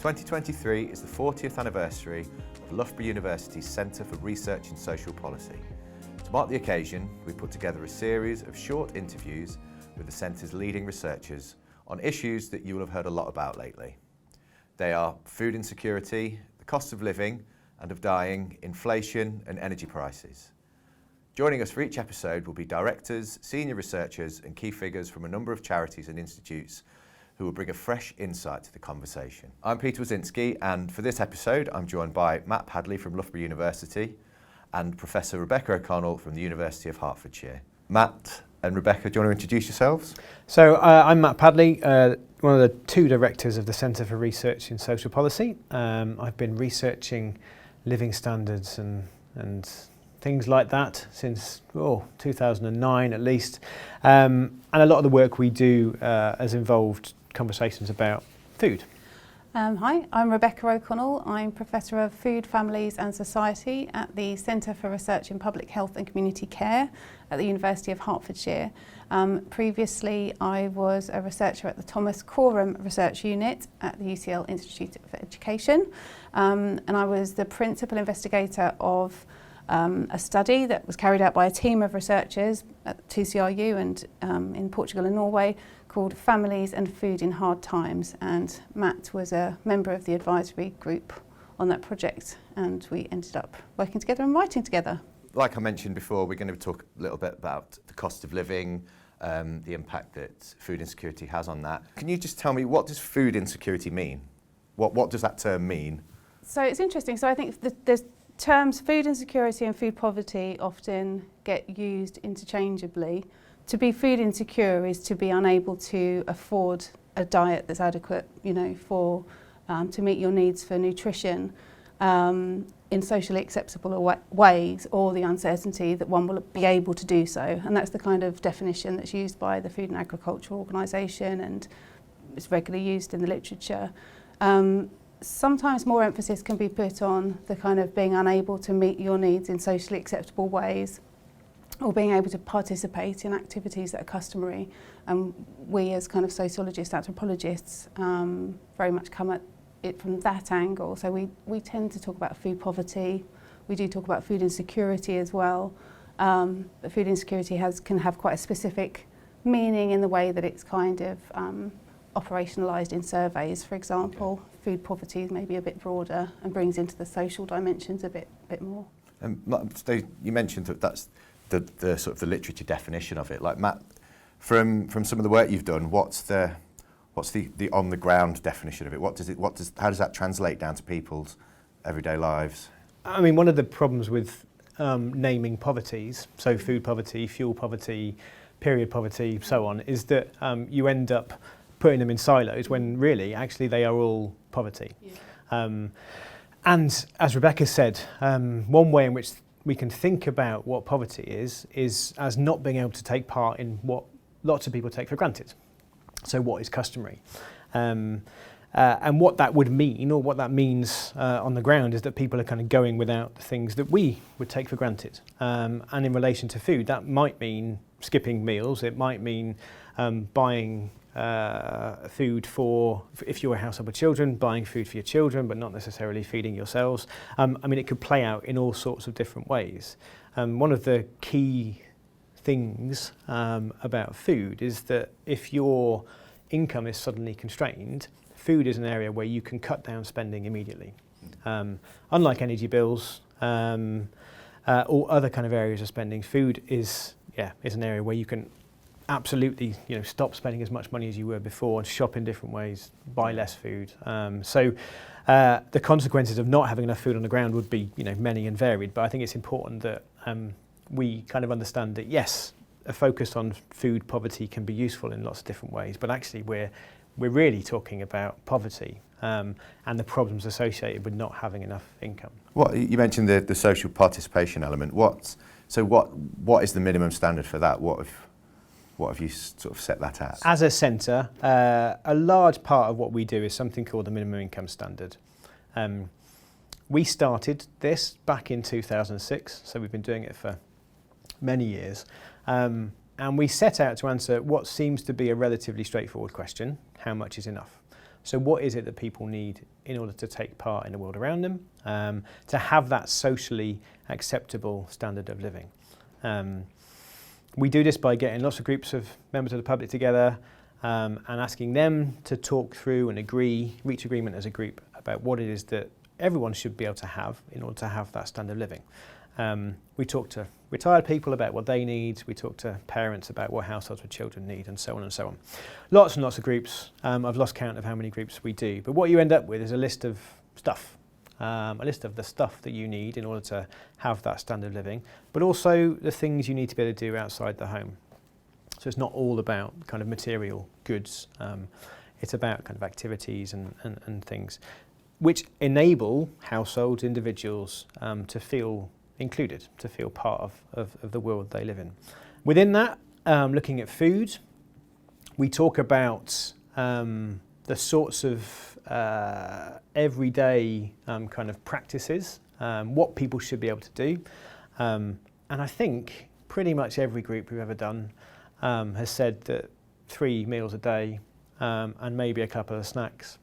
2023 is the 40th anniversary of Loughborough University's Centre for Research in Social Policy. To mark the occasion, we put together a series of short interviews with the Centre's leading researchers on issues that you will have heard a lot about lately. They are food insecurity, the cost of living and of dying, inflation and energy prices. Joining us for each episode will be directors, senior researchers and key figures from a number of charities and institutes who will bring a fresh insight to the conversation. I'm Peter Warzynski, and for this episode I'm joined by Matt Padley from Loughborough University and Professor Rebecca O'Connell from the University of Hertfordshire. Matt and Rebecca, do you want to introduce yourselves? So I'm Matt Padley, one of the two directors of the Centre for Research in Social Policy. I've been researching living standards and things like that since 2009 at least. And a lot of the work we do has involved conversations about food. Hi, I'm Rebecca O'Connell. I'm Professor of Food, Families and Society at the Centre for Research in Public Health and Community Care at the University of Hertfordshire. Previously, I was a researcher at the Thomas Coram Research Unit at the UCL Institute of Education, and I was the principal investigator of a study that was carried out by a team of researchers at 2CRU and in Portugal and Norway called Families and Food in Hard Times, and Matt was a member of the advisory group on that project, and we ended up working together and writing together. Like I mentioned before, we're going to talk a little bit about the cost of living, the impact that food insecurity has on that. Can you just tell me, what does food insecurity mean? What does that term mean? So it's interesting. So I think there's terms food insecurity and food poverty often get used interchangeably. To be food insecure is to be unable to afford a diet that's adequate, for to meet your needs for nutrition in socially acceptable ways, or the uncertainty that one will be able to do so. And that's the kind of definition that's used by the Food and Agriculture Organisation, and it's regularly used in the literature. Sometimes more emphasis can be put on the kind of being unable to meet your needs in socially acceptable ways, or being able to participate in activities that are customary. And we as kind of sociologists, anthropologists, very much come at it from that angle. So we tend to talk about food poverty. We do talk about food insecurity as well. But food insecurity can have quite a specific meaning in the way that it's kind of operationalised in surveys, for example. Food poverty is maybe a bit broader and brings into the social dimensions a bit more. So you mentioned that that's the sort of the literature definition of it. Like Matt, from some of the work you've done, what's the on the ground definition of it? How does that translate down to people's everyday lives? I mean, one of the problems with naming poverties, so food poverty, fuel poverty, period poverty, so on, is that you end up putting them in silos when really, actually, they are all poverty. Yeah. And as Rebecca said, one way in which we can think about what poverty is as not being able to take part in what lots of people take for granted. So what is customary? And what that would mean, or what that means on the ground, is that people are kind of going without the things that we would take for granted. And in relation to food, that might mean skipping meals. It might mean buying food for, if you're a household with children, buying food for your children, but not necessarily feeding yourselves. I mean, it could play out in all sorts of different ways. One of the key things about food is that if your income is suddenly constrained, food is an area where you can cut down spending immediately. Unlike energy bills or other kind of areas of spending, food is an area where you can absolutely, stop spending as much money as you were before, shop in different ways, buy less food. So the consequences of not having enough food on the ground would be, many and varied. But I think it's important that we kind of understand that yes, a focus on food poverty can be useful in lots of different ways, but actually we're really talking about poverty and the problems associated with not having enough income. What you mentioned the social participation element. What is the minimum standard for that? What have you sort of set that at? As a centre, a large part of what we do is something called the minimum income standard. We started this back in 2006, so we've been doing it for many years. And we set out to answer what seems to be a relatively straightforward question: how much is enough? So what is it that people need in order to take part in the world around them, to have that socially acceptable standard of living? We do this by getting lots of groups of members of the public together and asking them to talk through and reach agreement as a group about what it is that everyone should be able to have in order to have that standard of living. We talk to retired people about what they need, we talk to parents about what households with children need, and so on and so on. Lots and lots of groups. I've lost count of how many groups we do, but what you end up with is a list of stuff. A list of the stuff that you need in order to have that standard of living, but also the things you need to be able to do outside the home. So it's not all about kind of material goods, it's about kind of activities and things which enable households, individuals to feel included, to feel part of the world they live in. Within that, looking at food, we talk about the sorts of everyday kind of practices, what people should be able to do. And I think pretty much every group we've ever done has said that 3 meals a day and maybe a couple of snacks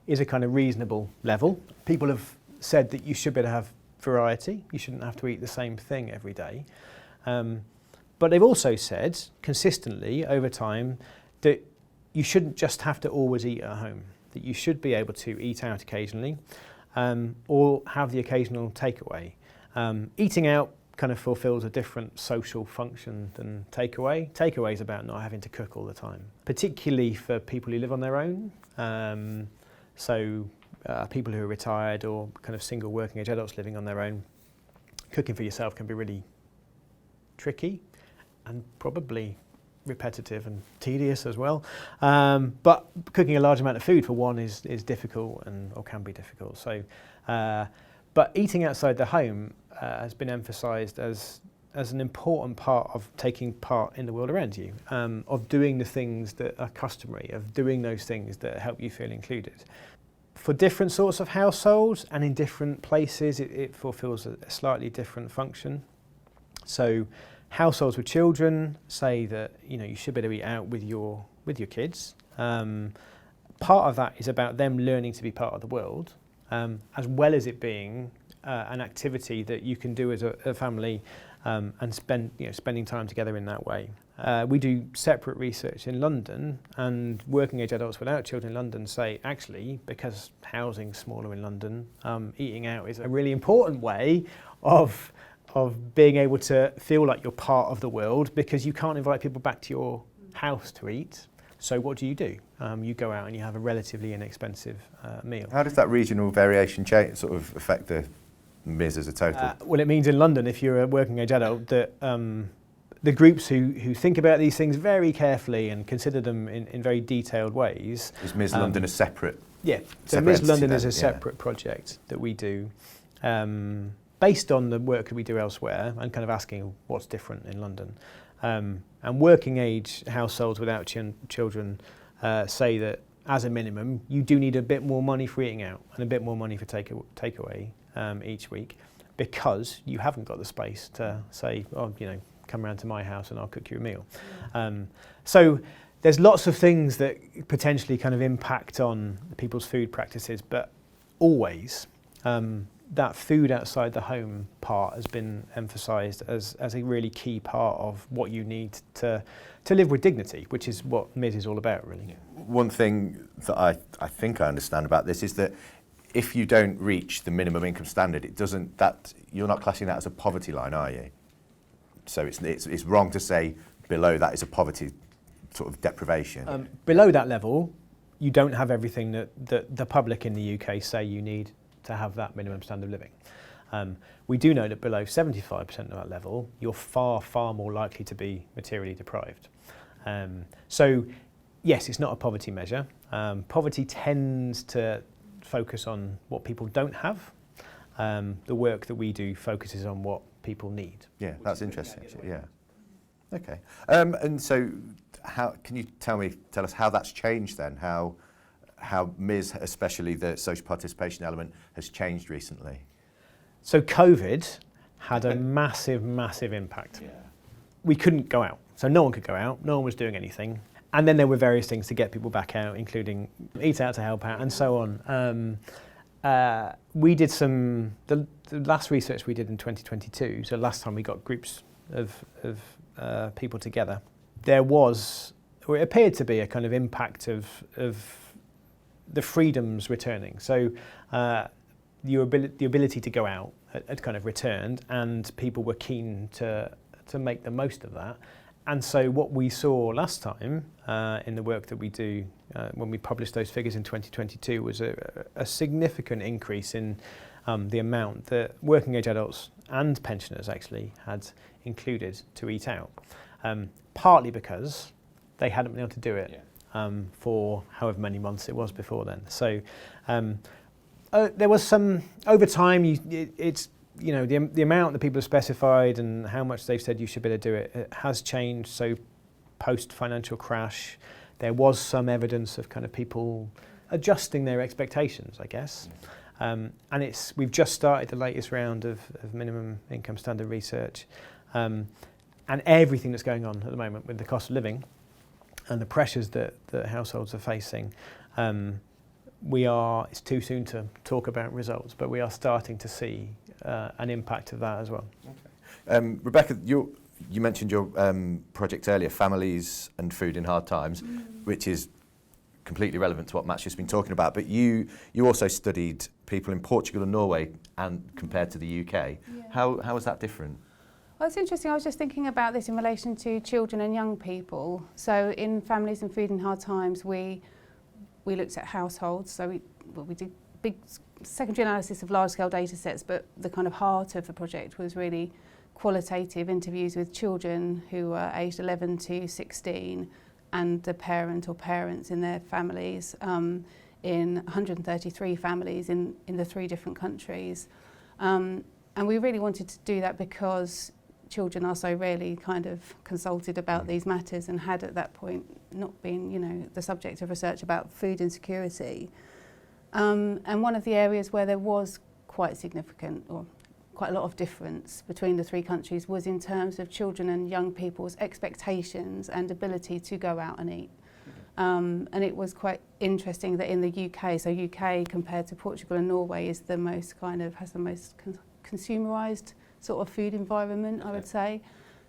is a kind of reasonable level. People have said that you should be able to have variety, you shouldn't have to eat the same thing every day. But they've also said consistently over time that you shouldn't just have to always eat at home, that you should be able to eat out occasionally or have the occasional takeaway. Eating out kind of fulfills a different social function than takeaway. Takeaway is about not having to cook all the time, particularly for people who live on their own. People who are retired or kind of single working age adults living on their own, cooking for yourself can be really tricky and probably repetitive and tedious as well. But cooking a large amount of food for one is difficult or can be difficult. So, but eating outside the home has been emphasised as an important part of taking part in the world around you, of doing the things that are customary, of doing those things that help you feel included. For different sorts of households and in different places, it fulfills a slightly different function. So households with children say that you should be able to eat out with your kids. Part of that is about them learning to be part of the world, as well as it being an activity that you can do as a family and spending time together in that way. We do separate research in London, and working age adults without children in London say actually, because housing's smaller in London, eating out is a really important way of being able to feel like you're part of the world, because you can't invite people back to your house to eat. So what do? You go out and you have a relatively inexpensive meal. How does that regional variation sort of affect the MIS as a total? Well, it means in London, if you're a working age adult, that the groups who think about these things very carefully and consider them in very detailed ways. Is MIS London a separate? Yeah, so MIS London is a separate project that we do based on the work that we do elsewhere and kind of asking what's different in London. And working age households without children say that as a minimum, you do need a bit more money for eating out and a bit more money for takeaway each week, because you haven't got the space to say, come round to my house and I'll cook you a meal. So there's lots of things that potentially kind of impact on people's food practices, but always that food outside the home part has been emphasised as a really key part of what you need to live with dignity, which is what MIS is all about, really. Yeah. One thing that I think I understand about this is that if you don't reach the minimum income standard, you're not classing that as a poverty line, are you? So it's wrong to say below that is a poverty sort of deprivation. Below that level, you don't have everything that the public in the UK say you need to have that minimum standard of living. We do know that below 75% of that level, you're far, far more likely to be materially deprived. So yes, it's not a poverty measure. Poverty tends to focus on what people don't have. The work that we do focuses on what people need. Yeah, that's interesting. Yeah. Okay. And so, can you tell us how that's changed then? How MIS, especially the social participation element, has changed recently? So COVID had a massive, massive impact. Yeah. We couldn't go out. So no one could go out. No one was doing anything. And then there were various things to get people back out, including Eat Out to Help Out and so on. We did the last research we did in 2022, so last time we got groups of people together, it appeared to be a kind of impact of the freedoms returning. So the ability to go out had kind of returned, and people were keen to make the most of that. And so what we saw last time in the work that we do when we published those figures in 2022 was a significant increase in the amount that working age adults and pensioners actually had included to eat out, partly because they hadn't been able to do it for however many months it was before then. So there was some, over time, the amount that people have specified and how much they've said you should be able to do it has changed. So post-financial crash, there was some evidence of kind of people adjusting their expectations, I guess. And we've just started the latest round of minimum income standard research. And everything that's going on at the moment with the cost of living and the pressures that households are facing, it's too soon to talk about results, but we are starting to see an impact of that as well. Okay. Rebecca, you mentioned your project earlier, Families and Food in Hard Times, which is completely relevant to what Matt's just been talking about, but you also studied people in Portugal and Norway and compared to the UK. Yeah. How is that different? Well, it's interesting. I was just thinking about this in relation to children and young people. So in Families and Food in Hard Times, we looked at households. So we did big secondary analysis of large-scale data sets, but the kind of heart of the project was really qualitative interviews with children who were aged 11 to 16 and the parent or parents in their families in 133 families in the 3 different countries. And we really wanted to do that because children are so rarely kind of consulted about these matters and had at that point not been, the subject of research about food insecurity. And one of the areas where there was quite significant or quite a lot of difference between the 3 countries was in terms of children and young people's expectations and ability to go out and eat. And it was quite interesting that in the UK, so UK compared to Portugal and Norway has the most consumerised sort of food environment, I would say.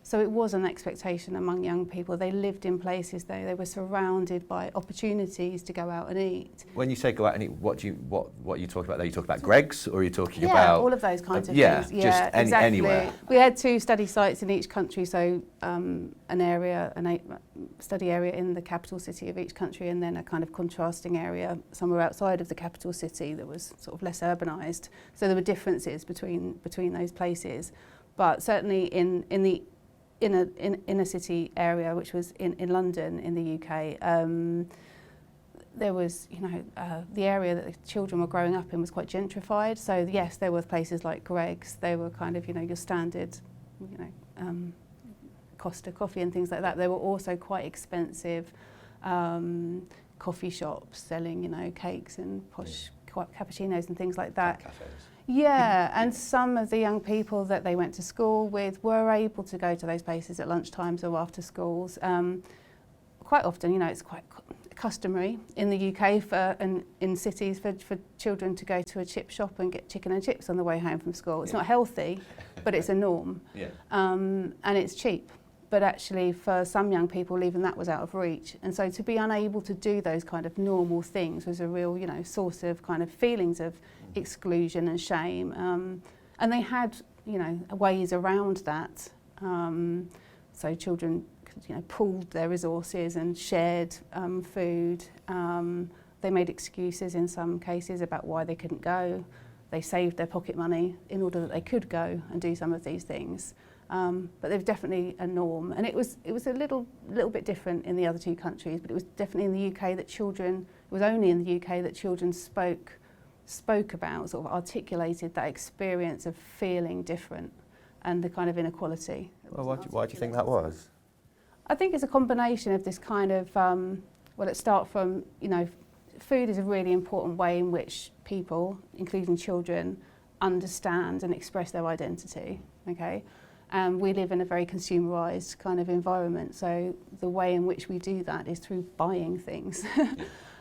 So it was an expectation among young people. They lived in places, they were surrounded by opportunities to go out and eat. When you say go out and eat, what are you talking about there? You talk about Greggs, or are you talking about... Yeah, all of those kinds of things. Yeah, just exactly. Anywhere. We had 2 study sites in each country, so a study area in the capital city of each country, and then a kind of contrasting area somewhere outside of the capital city that was sort of less urbanised. So there were differences between those places, but certainly in the inner city area, which was in London in the UK, there was, the area that the children were growing up in was quite gentrified. So yes, there were places like Greggs. They were kind of, your standard, Costa coffee and things like that. They were also quite expensive coffee shops selling, cakes and posh cappuccinos and things like that. Cafes. Yeah, and some of the young people that they went to school with were able to go to those places at lunchtimes or after schools. Quite often, it's quite customary in the UK and in cities for children to go to a chip shop and get chicken and chips on the way home from school. It's not healthy, but it's a norm. Yeah. And it's cheap. But actually for some young people, even that was out of reach. And so to be unable to do those kind of normal things was a real, source of kind of feelings of exclusion and shame. And they had, ways around that. So children could, pooled their resources and shared food. They made excuses in some cases about why they couldn't go. They saved their pocket money in order that they could go and do some of these things. But there's definitely a norm, and it was a little bit different in the other 2 countries. But it was definitely in the UK that children. It was only in the UK that children spoke about, sort of articulated that experience of feeling different, and the kind of inequality. Well, why do you think that was? I think it's a combination of this kind of. It starts from food is a really important way in which people, including children, understand and express their identity. Okay. And we live in a very consumerised kind of environment, so the way in which we do that is through buying things.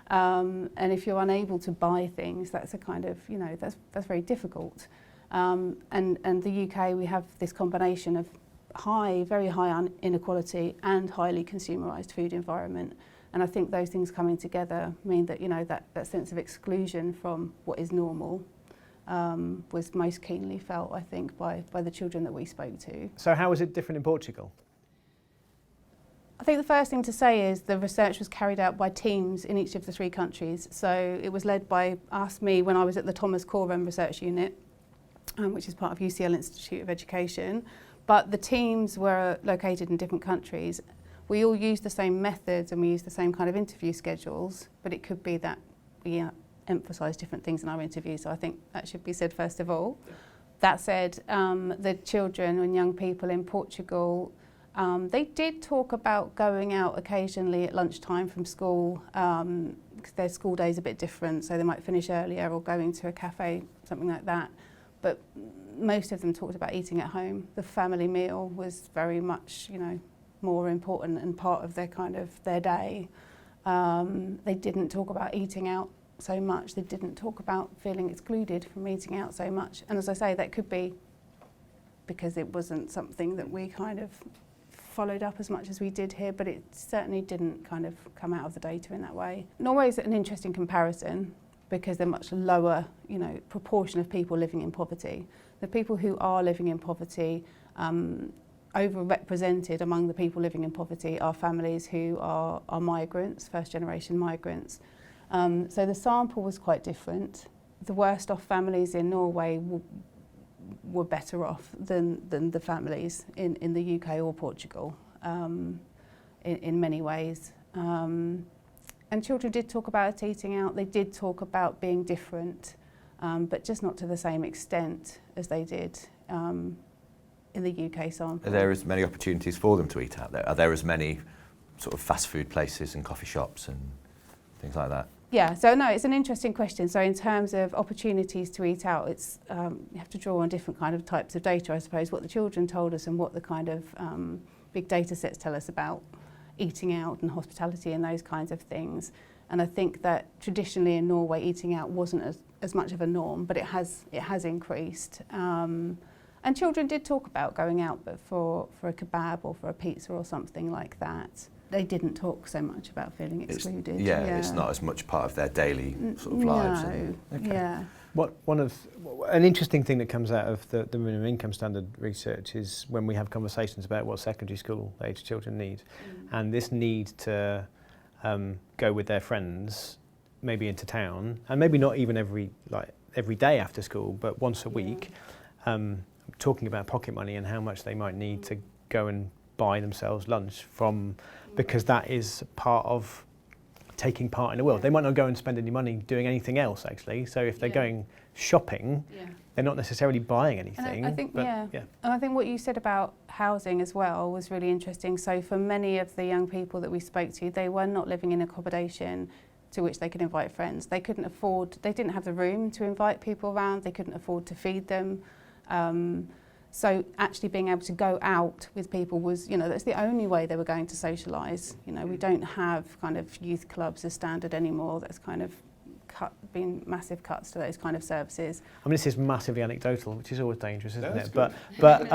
And if you're unable to buy things, that's a kind of, that's very difficult. And the UK, we have this combination of very high inequality and highly consumerised food environment. And I think those things coming together mean that, that sense of exclusion from what is normal was most keenly felt, I think, by the children that we spoke to. So how is it different in Portugal? I think the first thing to say is the research was carried out by teams in each of the 3 countries. So it was led by me, when I was at the Thomas Coram Research Unit, which is part of UCL Institute of Education. But the teams were located in different countries. We all used the same methods and we used the same kind of interview schedules, but it could be that we emphasise different things in our interviews, so I think that should be said first of all. Yeah. That said, the children and young people in Portugal, they did talk about going out occasionally at lunchtime from school, because their school day is a bit different, so they might finish earlier or going to a cafe, something like that. But most of them talked about eating at home. The family meal was very much, more important and part of their day. They didn't talk about eating out so much. They didn't talk about feeling excluded from eating out so much. And as I say, that could be because it wasn't something that we kind of followed up as much as we did here, but it certainly didn't kind of come out of the data in that way. Norway is an interesting comparison because they're much lower, proportion of people living in poverty. The people who are living in poverty, overrepresented among the people living in poverty are families who are migrants, first generation migrants. So the sample was quite different. The worst off families in Norway were better off than the families in the UK or Portugal in many ways. And children did talk about eating out, they did talk about being different, but just not to the same extent as they did in the UK sample. Are there as many opportunities for them to eat out there? Are there as many sort of fast food places and coffee shops and things like that? Yeah, so no, it's an interesting question. So in terms of opportunities to eat out, it's you have to draw on different kind of types of data, I suppose, what the children told us and what the kind of big data sets tell us about eating out and hospitality and those kinds of things. And I think that traditionally in Norway, eating out wasn't as much of a norm, but it has increased. And children did talk about going out but for a kebab or for a pizza or something like that. They didn't talk so much about feeling excluded. It's not as much part of their daily sort of lives. Okay. Yeah. An interesting thing that comes out of the minimum income standard research is when we have conversations about what secondary school age children need, and this need to go with their friends, maybe into town, and maybe not even every day after school, but once a week, talking about pocket money and how much they might need to go and buy themselves lunch because that is part of taking part in the world. They might not go and spend any money doing anything else, actually. So if they're going shopping, they're not necessarily buying anything. And I think, and I think what you said about housing as well was really interesting. So for many of the young people that we spoke to, they were not living in accommodation to which they could invite friends. They didn't have the room to invite people around. They couldn't afford to feed them. So actually being able to go out with people was, that's the only way they were going to socialise. We don't have kind of youth clubs as standard anymore. That's kind of been massive cuts to those kind of services. I mean, this is massively anecdotal, which is always dangerous, isn't it? But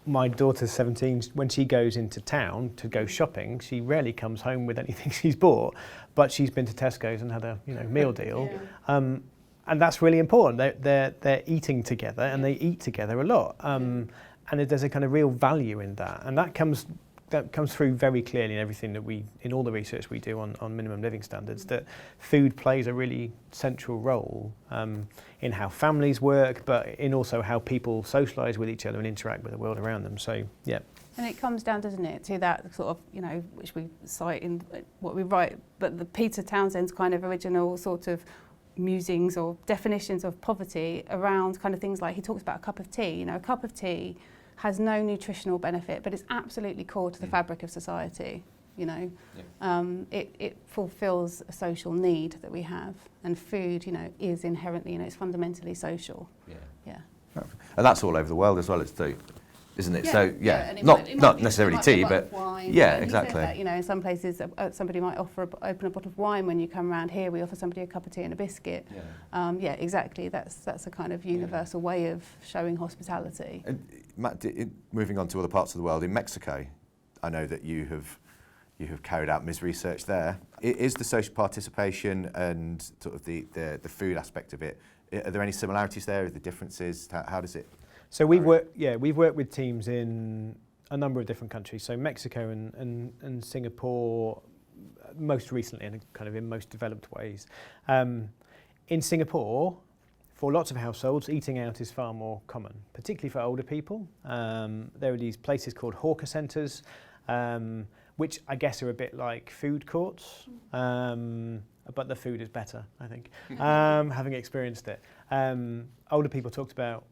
my daughter's 17. When she goes into town to go shopping, she rarely comes home with anything she's bought, but she's been to Tesco's and had a meal deal. And that's really important. They're eating together and they eat together a lot. And there's a kind of real value in that. And that comes through very clearly in everything that in all the research we do on minimum living standards, that food plays a really central role in how families work, but in also how people socialise with each other and interact with the world around them. So, yeah. And it comes down, doesn't it, to that sort of, which we cite in what we write, but the Peter Townsend's kind of original sort of musings or definitions of poverty around kind of things like, he talks about a cup of tea. A cup of tea has no nutritional benefit, but it's absolutely core to the fabric of society. It fulfills a social need that we have, and food, is inherently, it's fundamentally social. And that's all over the world as well. It's isn't it? Yeah, So and it not might be- necessarily it might be tea, a bottle but of wine. yeah, And he exactly. said that, you know, in some places somebody might open a bottle of wine when you come around here. We offer somebody a cup of tea and a biscuit. Yeah, exactly. That's a kind of universal way of showing hospitality. And Matt, moving on to other parts of the world, in Mexico, I know that you have carried out Ms. research there. Is the social participation and sort of the food aspect of it, are there any similarities there? Are there differences? How does it? So we've worked with teams in a number of different countries. So Mexico and Singapore, most recently, and kind of in most developed ways. In Singapore, for lots of households, eating out is far more common, particularly for older people. There are these places called hawker centres, which I guess are a bit like food courts, but the food is better, I think, having experienced it. Older people talked about,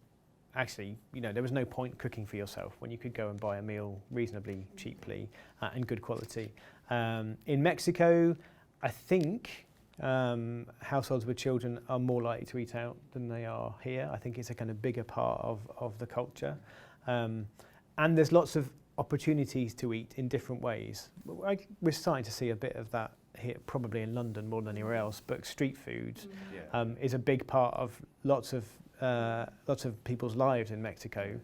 actually, you know, there was no point cooking for yourself when you could go and buy a meal reasonably cheaply and good quality. In Mexico, I think households with children are more likely to eat out than they are here. I think it's a kind of bigger part of the culture. And there's lots of opportunities to eat in different ways. We're starting to see a bit of that here, probably in London more than anywhere else, but street food is a big part of lots of people's lives in Mexico.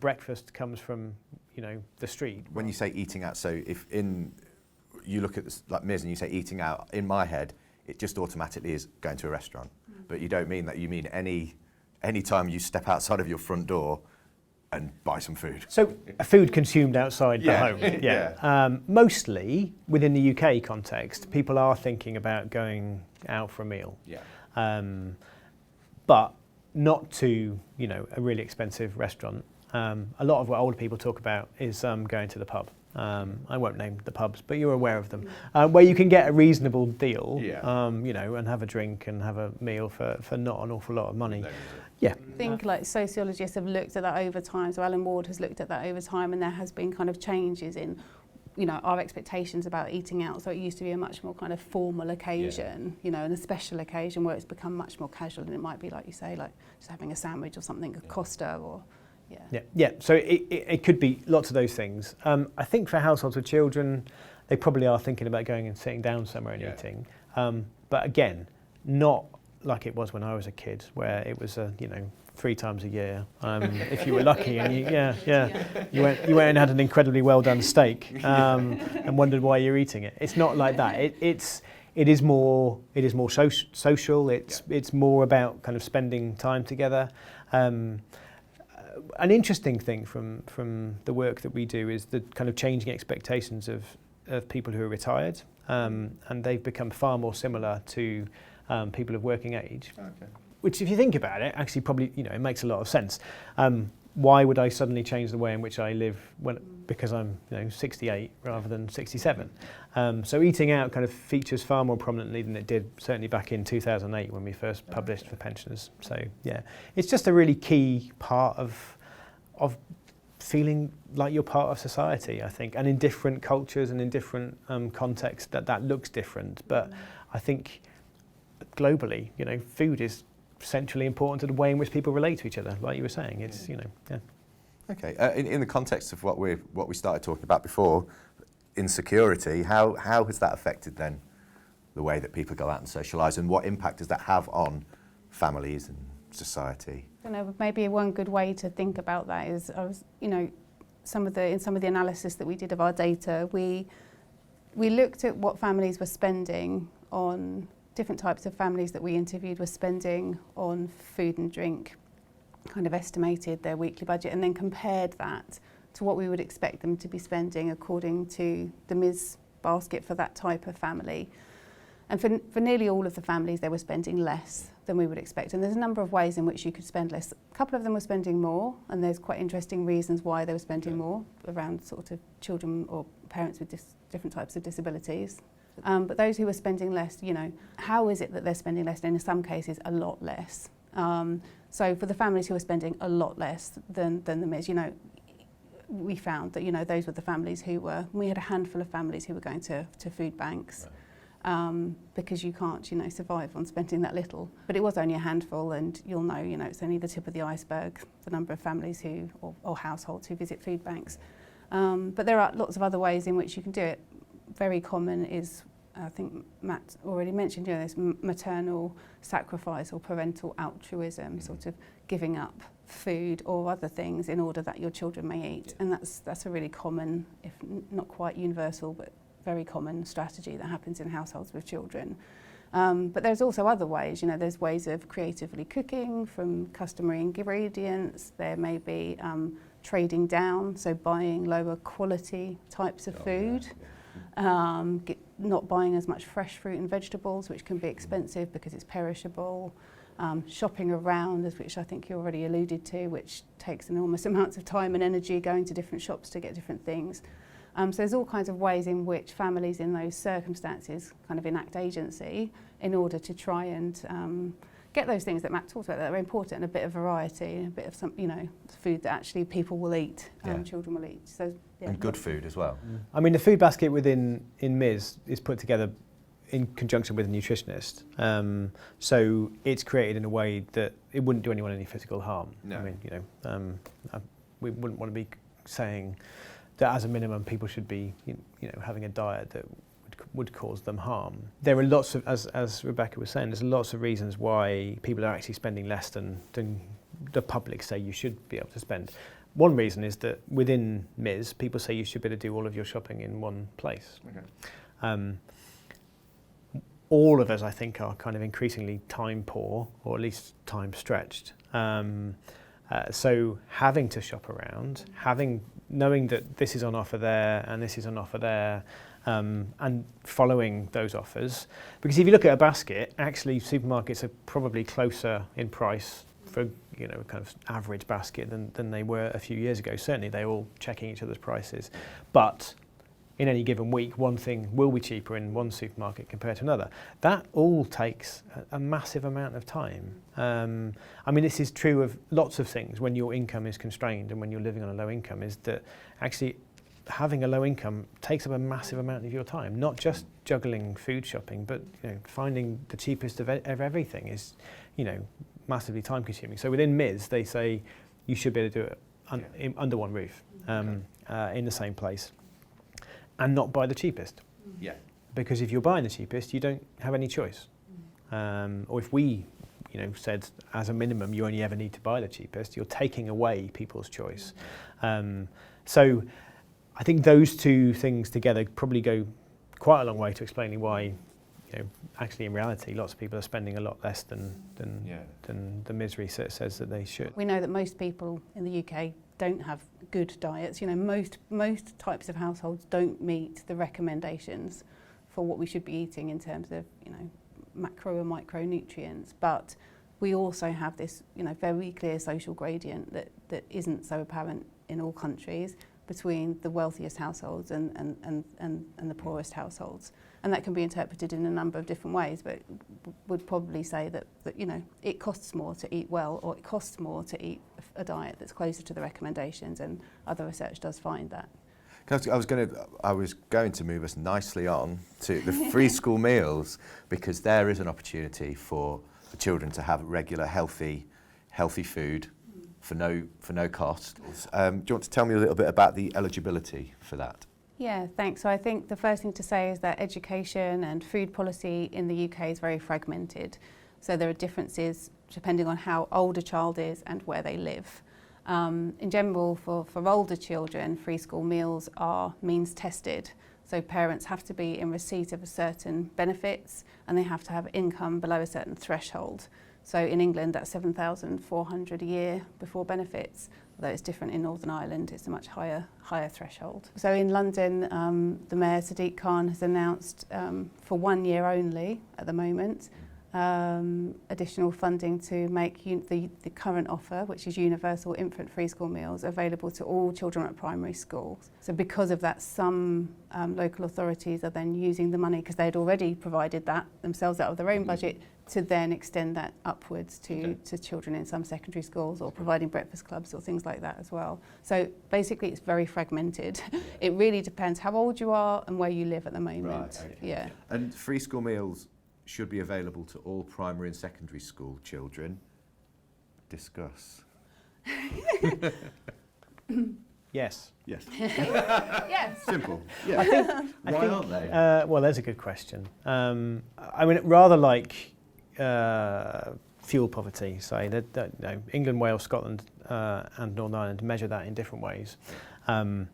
Breakfast comes from, you know, the street. When you say eating out, so if you look at this, like Ms. and you say eating out, in my head, it just automatically is going to a restaurant. But you don't mean that. You mean any time you step outside of your front door and buy some food. So food consumed outside the home. Mostly within the UK context, people are thinking about going out for a meal. But not to, you know, a really expensive restaurant. A lot of what older people talk about is going to the pub. I won't name the pubs, but you're aware of them, where you can get a reasonable deal, you know, and have a drink and have a meal for not an awful lot of money. I think like sociologists have looked at that over time. So Alan Ward has looked at that over time, and there has been kind of changes in, you know, our expectations about eating out. So it used to be a much more kind of formal occasion, you know, and a special occasion where it's become much more casual, and it might be, like you say, like just having a sandwich or something, a Costa or, So it could be lots of those things. I think for households with children, they probably are thinking about going and sitting down somewhere and eating. But again, not like it was when I was a kid, where it was, you know, 3 times a year, if you were lucky, and you went and had an incredibly well done steak, and wondered why you're eating it. It's not like that. It is more social. It's more about kind of spending time together. An interesting thing from the work that we do is the kind of changing expectations of people who are retired, and they've become far more similar to people of working age. Which, if you think about it, actually probably, you know, it makes a lot of sense. Why would I suddenly change the way in which I live because I'm, you know, 68 rather than 67? So eating out kind of features far more prominently than it did certainly back in 2008 when we first published for pensioners. So it's just a really key part of feeling like you're part of society, I think, and in different cultures and in different contexts that looks different. But I think globally, you know, food is centrally important to the way in which people relate to each other. Like you were saying, it's, you know, Okay, in the context of what we started talking about before, insecurity, how has that affected then the way that people go out and socialise, and what impact does that have on families and society? You know, maybe one good way to think about that is, you know, some of the analysis that we did of our data, we looked at what families were spending on. Different types of families that we interviewed were spending on food and drink, kind of estimated their weekly budget, and then compared that to what we would expect them to be spending according to the Ms. basket for that type of family. And for nearly all of the families, they were spending less than we would expect. And there's a number of ways in which you could spend less. A couple of them were spending more, and there's quite interesting reasons why they were spending more around sort of children or parents with different types of disabilities. But those who are spending less, you know, how is it that they're spending less? And in some cases, a lot less. So for the families who are spending a lot less than the Ms, you know, we found that, you know, those were the families we had a handful of families who were going to food banks. because you can't, survive on spending that little. But it was only a handful, and you'll know, it's only the tip of the iceberg, the number of families or households who visit food banks. But there are lots of other ways in which you can do it. Very common is, I think Matt already mentioned, this maternal sacrifice or parental altruism, sort of giving up food or other things in order that your children may eat. And that's a really common, if not quite universal, but very common strategy that happens in households with children. But there's also other ways, there's ways of creatively cooking from customary ingredients. There may be trading down, so buying lower quality types of food. Not buying as much fresh fruit and vegetables, which can be expensive because it's perishable. Shopping around, which I think you already alluded to, which takes enormous amounts of time and energy going to different shops to get different things. So there's all kinds of ways in which families in those circumstances kind of enact agency in order to try and get those things that Matt talked about that are important, a bit of variety, a bit of some, food that actually people will eat, children will eat. So, and good food as well. I mean, the food basket within MIS is put together in conjunction with a nutritionist. So it's created in a way that it wouldn't do anyone any physical harm. No. I mean, we wouldn't want to be saying that as a minimum people should be, having a diet that would cause them harm. There are lots of, as Rebecca was saying, there's lots of reasons why people are actually spending less than the public say you should be able to spend. One reason is that within MIS, people say you should be able to do all of your shopping in one place. Okay. All of us, I think, are kind of increasingly time poor, or at least time stretched. So having to shop around, knowing that this is on offer there and this is on offer there, and following those offers. Because if you look at a basket, actually supermarkets are probably closer in price for kind of average basket than they were a few years ago. Certainly they're all checking each other's prices. But in any given week, one thing will be cheaper in one supermarket compared to another. That all takes a massive amount of time. I mean, this is true of lots of things when your income is constrained and when you're living on a low income, is that actually having a low income takes up a massive amount of your time, not just juggling food shopping, but finding the cheapest of everything is, massively time consuming. So within MIS, they say you should be able to do it under one roof, in the same place, and not buy the cheapest. Yeah. Because if you're buying the cheapest, you don't have any choice. Or if we, said as a minimum you only ever need to buy the cheapest, you're taking away people's choice. So I think those two things together probably go quite a long way to explaining why, actually in reality lots of people are spending a lot less than the MIS research says that they should. We know that most people in the UK don't have good diets. Most types of households don't meet the recommendations for what we should be eating in terms of, macro and micronutrients. But we also have this, very clear social gradient that isn't so apparent in all countries between the wealthiest households and the poorest households. And that can be interpreted in a number of different ways, but would probably say that it costs more to eat well, or it costs more to eat a diet that's closer to the recommendations, and other research does find that. I was going to move us nicely on to the free school meals, because there is an opportunity for the children to have regular healthy food for no cost. Do you want to tell me a little bit about the eligibility for that? Yeah, thanks. So I think the first thing to say is that education and food policy in the UK is very fragmented. So there are differences depending on how old a child is and where they live. In general, for older children, free school meals are means tested. So parents have to be in receipt of a certain benefits, and they have to have income below a certain threshold. So in England, that's 7,400 a year before benefits. Although it's different in Northern Ireland, it's a much higher threshold. So in London, the Mayor Sadiq Khan has announced for 1 year only at the moment additional funding to make the current offer, which is universal infant free school meals, available to all children at primary schools. So because of that, some local authorities are then using the money, because they'd already provided that themselves out of their own budget, to then extend that upwards to children in some secondary schools, or providing breakfast clubs or things like that as well. So basically it's very fragmented. It really depends how old you are and where you live at the moment. Right, okay. Yeah. And free school meals should be available to all primary and secondary school children. Discuss. Yes. Yes. Yes. Simple. Yeah. Why aren't they? Well, there's a good question. I mean, rather like fuel poverty, say, that England, Wales, Scotland and Northern Ireland measure that in different ways. And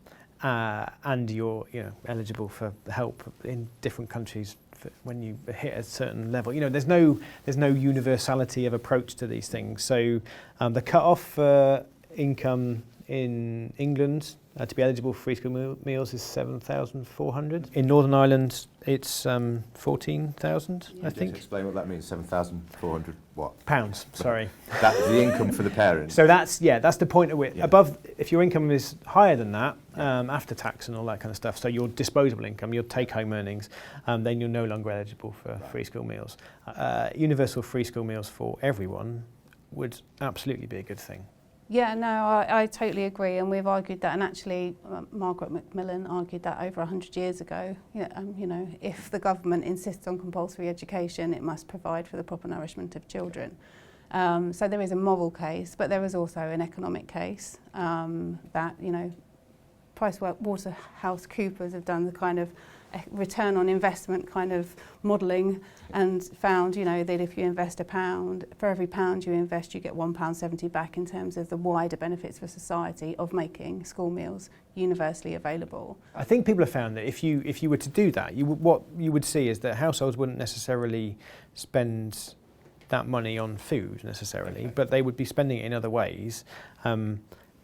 you're eligible for help in different countries when you hit a certain level. There's no universality of approach to these things. So the cut-off for income in England to be eligible for free school meals is 7,400. In Northern Ireland, it's 14,000, I think. Just explain what that means. 7,400 what? Pounds. Sorry. That's the income for the parents. So that's the point at which above, if your income is higher than that, after tax and all that kind of stuff, so your disposable income, your take-home earnings, then you're no longer eligible for free school meals. Universal free school meals for everyone would absolutely be a good thing. Yeah, no, I totally agree, and we've argued that, and actually Margaret Macmillan argued that over 100 years ago. If the government insists on compulsory education, it must provide for the proper nourishment of children. So there is a moral case, but there is also an economic case that, PricewaterhouseCoopers have done the kind of return on investment kind of modelling, and found that if you invest £1, for every £1 you invest, you get £1.70 back in terms of the wider benefits for society of making school meals universally available. I think people have found that if you were to do that, what you would see is that households wouldn't necessarily spend that money on food necessarily, but they would be spending it in other ways.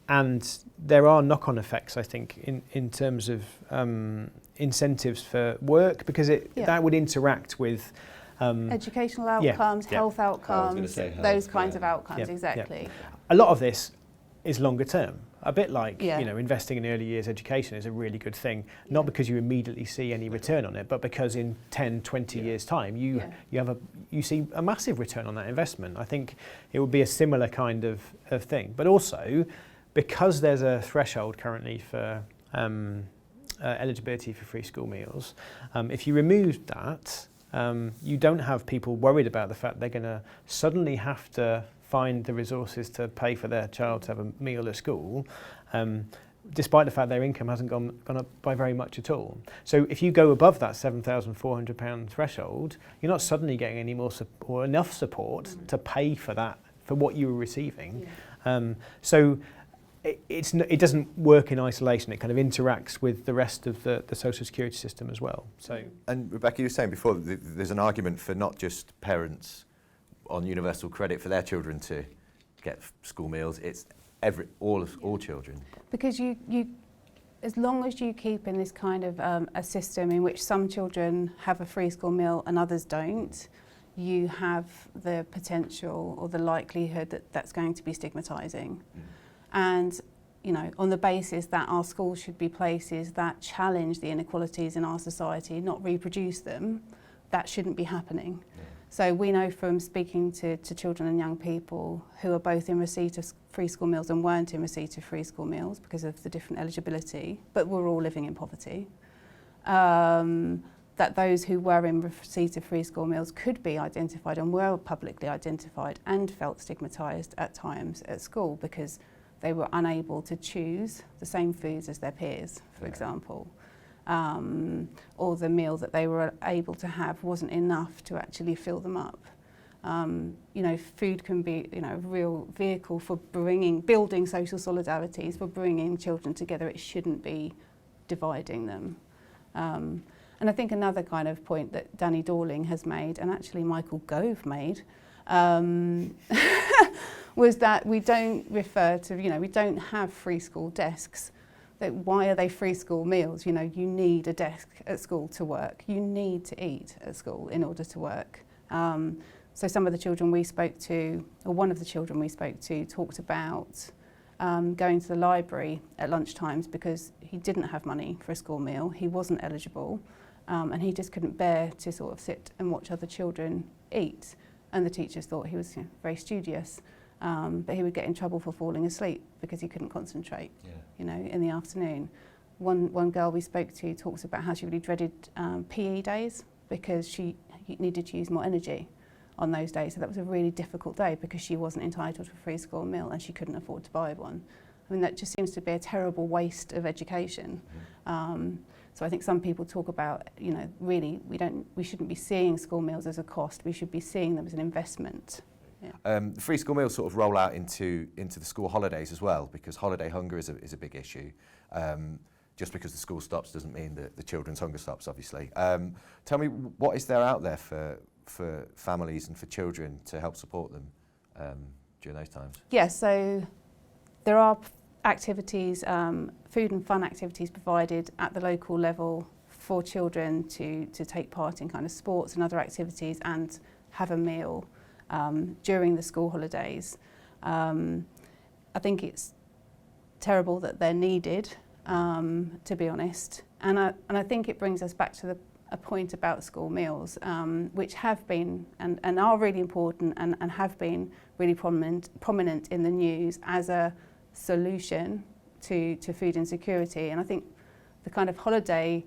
And there are knock-on effects, I think, in terms of incentives for work, because that would interact with educational outcomes, health outcomes, those kinds of outcomes, exactly. Yeah. A lot of this is longer term. A bit like investing in early years education is a really good thing, not because you immediately see any return on it, but because in 10, 20 years' time you see a massive return on that investment. I think it would be a similar kind of thing. But also, because there's a threshold currently for eligibility for free school meals, if you remove that, you don't have people worried about the fact they're going to suddenly have to find the resources to pay for their child to have a meal at school, despite the fact their income hasn't gone up by very much at all. So if you go above that £7,400 threshold, you're not suddenly getting any more or enough support to pay for that, for what you were receiving. So it doesn't work in isolation. It kind of interacts with the rest of the social security system as well. So, and Rebecca, you were saying before there's an argument for not just parents on universal credit for their children to get school meals. It's all children. Because you as long as you keep in this kind of a system in which some children have a free school meal and others don't, you have the potential or the likelihood that that's going to be stigmatising. And on the basis that our schools should be places that challenge the inequalities in our society, not reproduce them, that shouldn't be happening. So we know from speaking to children and young people who are both in receipt of free school meals and weren't in receipt of free school meals because of the different eligibility, but were all living in poverty, that those who were in receipt of free school meals could be identified and were publicly identified and felt stigmatised at times at school because they were unable to choose the same foods as their peers, for example. Or the meal that they were able to have wasn't enough to actually fill them up. Food can be, a real vehicle for building social solidarities, for bringing children together. It shouldn't be dividing them. And I think another kind of point that Danny Dorling has made, and actually Michael Gove made, was that we don't refer to, we don't have free school desks. Why are they free school meals? You need a desk at school to work. You need to eat at school in order to work. So some of the children we spoke to, or one of the children we spoke to, talked about going to the library at lunchtimes because he didn't have money for a school meal, he wasn't eligible, and he just couldn't bear to sort of sit and watch other children eat. And the teachers thought he was very studious, but he would get in trouble for falling asleep because he couldn't concentrate, in the afternoon. One girl we spoke to talks about how she really dreaded PE days because she needed to use more energy on those days. So that was a really difficult day because she wasn't entitled to a free school meal and she couldn't afford to buy one. I mean, that just seems to be a terrible waste of education. So I think some people talk about, really we shouldn't be seeing school meals as a cost. We should be seeing them as an investment. The free school meals sort of roll out into the school holidays as well, because holiday hunger is a big issue. Just because the school stops doesn't mean that the children's hunger stops, obviously. Tell me, what is there out there for families and for children to help support them during those times? Yes, so there are activities, food and fun activities provided at the local level for children to take part in kind of sports and other activities and have a meal during the school holidays. I think it's terrible that they're needed, to be honest, and I think it brings us back to a point about school meals, which have been and are really important and have been really prominent in the news as a solution to food insecurity. And I think the kind of holiday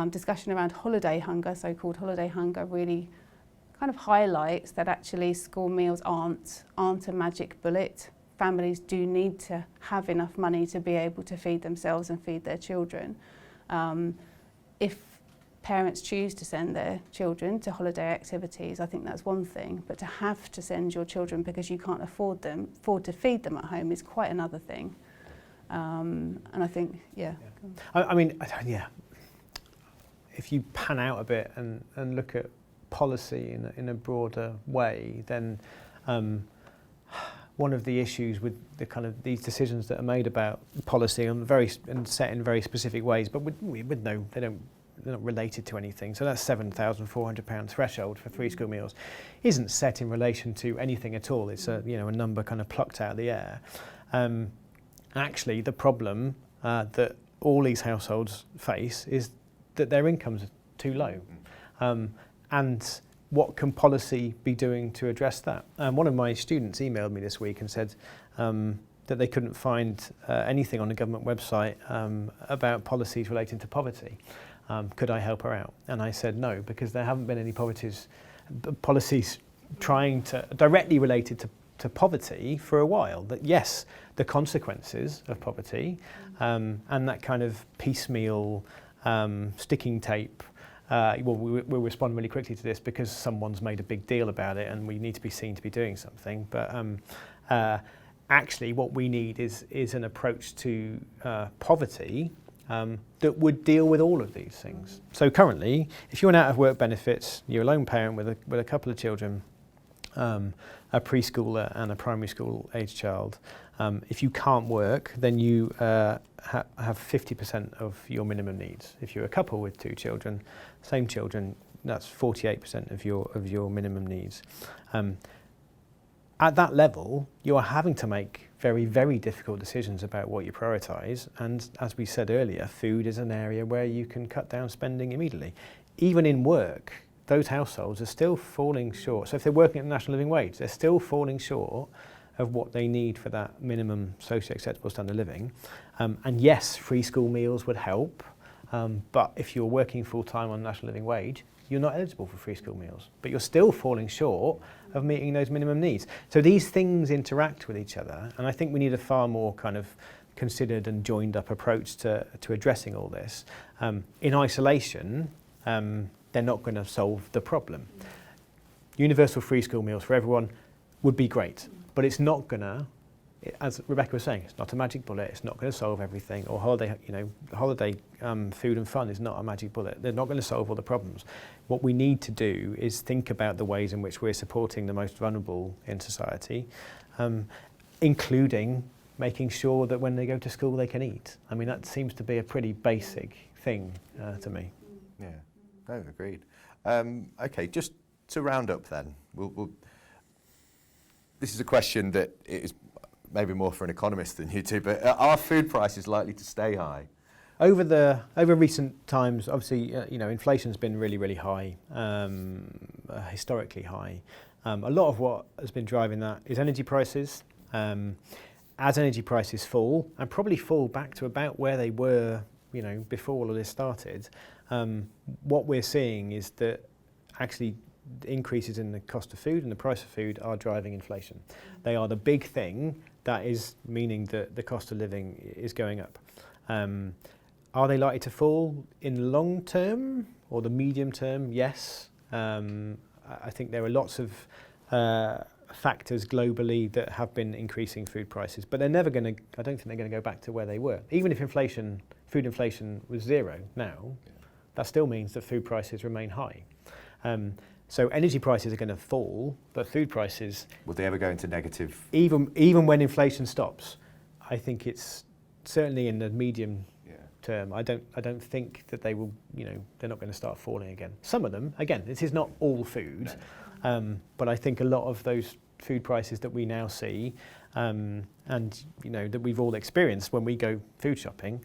discussion around holiday hunger, so-called holiday hunger, really kind of highlights that actually school meals aren't a magic bullet. Families do need to have enough money to be able to feed themselves and feed their children. If parents choose to send their children to holiday activities, I think that's one thing, but to have to send your children because you can't afford to feed them at home is quite another thing. And I think, I mean, if you pan out a bit and look at policy in a broader way, then one of the issues with the kind of these decisions that are made about policy and set in very specific ways, but with no, they're not related to anything. So that's £7,400 threshold for free school meals isn't set in relation to anything at all. It's a number kind of plucked out of the air. Actually, the problem that all these households face is that their incomes are too low. And what can policy be doing to address that? One of my students emailed me this week and said that they couldn't find anything on the government website about policies relating to poverty. Could I help her out? And I said no, because there haven't been any policies trying to directly related to poverty for a while. That yes, the consequences of poverty and that kind of piecemeal sticking tape. We'll respond really quickly to this because someone's made a big deal about it and we need to be seen to be doing something. But actually what we need is an approach to poverty that would deal with all of these things. So currently, if you're on out of work benefits, you're a lone parent with a couple of children, a preschooler and a primary school age child, if you can't work, then you have 50% of your minimum needs. If you're a couple with two children, same children, that's 48% of your minimum needs. At that level, you're having to make very, very difficult decisions about what you prioritise. And as we said earlier, food is an area where you can cut down spending immediately. Even in work, those households are still falling short. So if they're working at the national living wage, they're still falling short of what they need for that minimum socially acceptable standard of living. And yes, free school meals would help, but if you're working full-time on national living wage, you're not eligible for free school meals, but you're still falling short of meeting those minimum needs. So these things interact with each other, and I think we need a far more kind of considered and joined up approach to addressing all this. In isolation, they're not going to solve the problem. Universal free school meals for everyone would be great, but it's not going to, as Rebecca was saying, it's not a magic bullet. It's not going to solve everything. Or holiday food and fun is not a magic bullet. They're not going to solve all the problems. What we need to do is think about the ways in which we're supporting the most vulnerable in society, including making sure that when they go to school they can eat. I mean, that seems to be a pretty basic thing to me. Yeah, no, agreed. Okay, just to round up then, we'll this is a question that is maybe more for an economist than you two, but are food prices likely to stay high? Over recent times, obviously, inflation's been really high, historically high. A lot of what has been driving that is energy prices. As energy prices fall, and probably fall back to about where they were, before all of this started, what we're seeing is that actually increases in the cost of food and the price of food are driving inflation. They are the big thing that is meaning that the cost of living is going up. Are they likely to fall in the long term or the medium term? Yes. I think there are lots of factors globally that have been increasing food prices, but they're never going to, I don't think they're going to go back to where they were. Even if food inflation was zero now, that still means that food prices remain high. So energy prices are going to fall, but food prices... Will they ever go into negative? Even when inflation stops, I think it's certainly in the medium term. I don't think that they will, they're not going to start falling again. Some of them, again, this is not all food, but I think a lot of those food prices that we now see, and that we've all experienced when we go food shopping,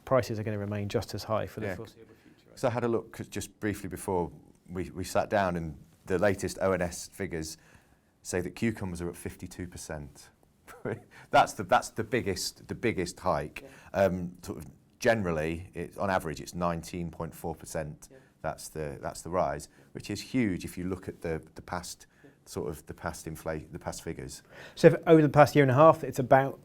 prices are going to remain just as high for the foreseeable future. So I had a look just briefly before we sat down, and the latest ONS figures say that cucumbers are at 52%. that's the biggest hike. Sort of generally, on average, it's 19.4%. That's the rise, which is huge if you look at the past figures. So over the past year and a half, it's about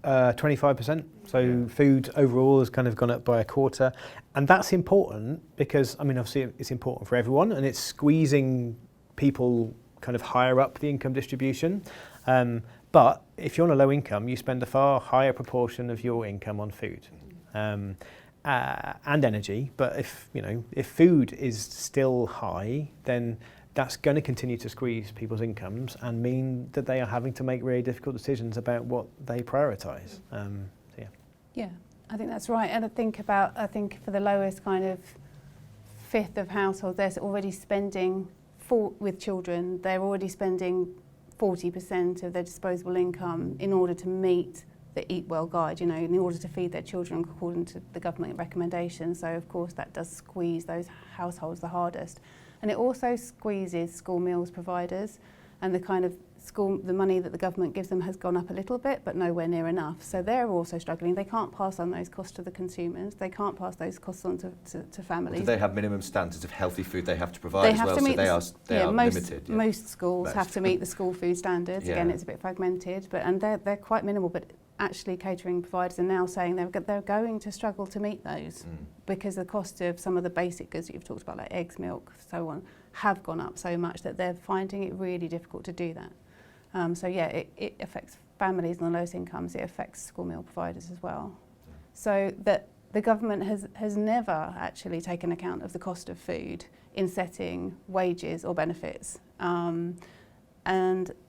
25%. So food overall has kind of gone up by a quarter. And that's important because, obviously it's important for everyone and it's squeezing people kind of higher up the income distribution. But if you're on a low income, you spend a far higher proportion of your income on food and energy. But if food is still high, then that's going to continue to squeeze people's incomes and mean that they are having to make really difficult decisions about what they prioritise. Yeah, I think that's right. And I think for the lowest kind of fifth of households, they're already spending, with children, they're already spending 40% of their disposable income in order to meet the Eat Well guide, in order to feed their children according to the government recommendations. So of course that does squeeze those households the hardest. And it also squeezes school meals providers, and the kind of the money that the government gives them has gone up a little bit, but nowhere near enough. So they're also struggling. They can't pass on those costs to the consumers. They can't pass those costs on to families. Well, do they have minimum standards of healthy food they have to provide as well? So they are limited. Most schools have to meet the school food standards. Again, it's a bit fragmented, and they're quite minimal. But actually, catering providers are now saying they're going to struggle to meet those because the cost of some of the basic goods that you've talked about, like eggs, milk, so on, have gone up so much that they're finding it really difficult to do that. It affects families on the lowest incomes. It affects school meal providers as well. So that the government has never actually taken account of the cost of food in setting wages or benefits, and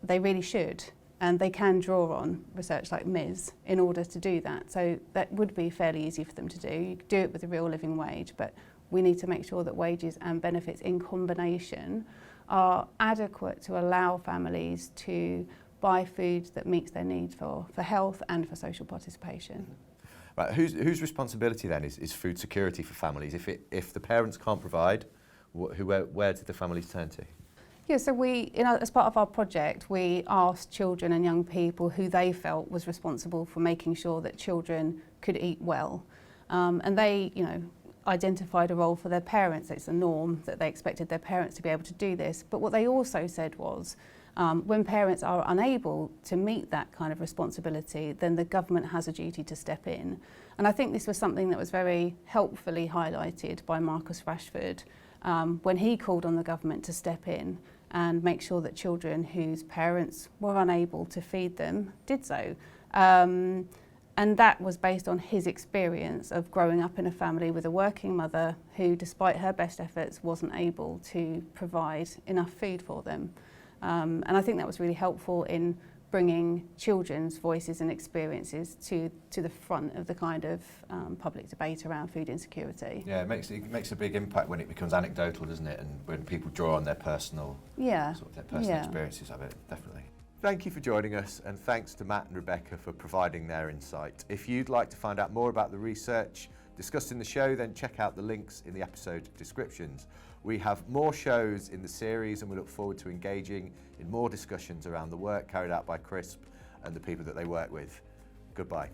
they really should. And they can draw on research like MIS in order to do that. So that would be fairly easy for them to do. You could do it with a real living wage, but we need to make sure that wages and benefits in combination are adequate to allow families to buy food that meets their need for health and for social participation. Right, whose responsibility then is food security for families? If the parents can't provide, where do the families turn to? Yeah, so we, as part of our project, we asked children and young people who they felt was responsible for making sure that children could eat well. And they, identified a role for their parents. It's a norm that they expected their parents to be able to do this. But what they also said was, when parents are unable to meet that kind of responsibility, then the government has a duty to step in. And I think this was something that was very helpfully highlighted by Marcus Rashford when he called on the government to step in and make sure that children whose parents were unable to feed them did so. And that was based on his experience of growing up in a family with a working mother who, despite her best efforts, wasn't able to provide enough food for them. And I think that was really helpful in bringing children's voices and experiences to the front of the kind of public debate around food insecurity. Yeah, it makes a big impact when it becomes anecdotal, doesn't it? And when people draw on their personal experiences of it, definitely. Thank you for joining us, and thanks to Matt and Rebecca for providing their insight. If you'd like to find out more about the research discussed in the show, then check out the links in the episode descriptions. We have more shows in the series, and we look forward to engaging in more discussions around the work carried out by CRISP and the people that they work with. Goodbye.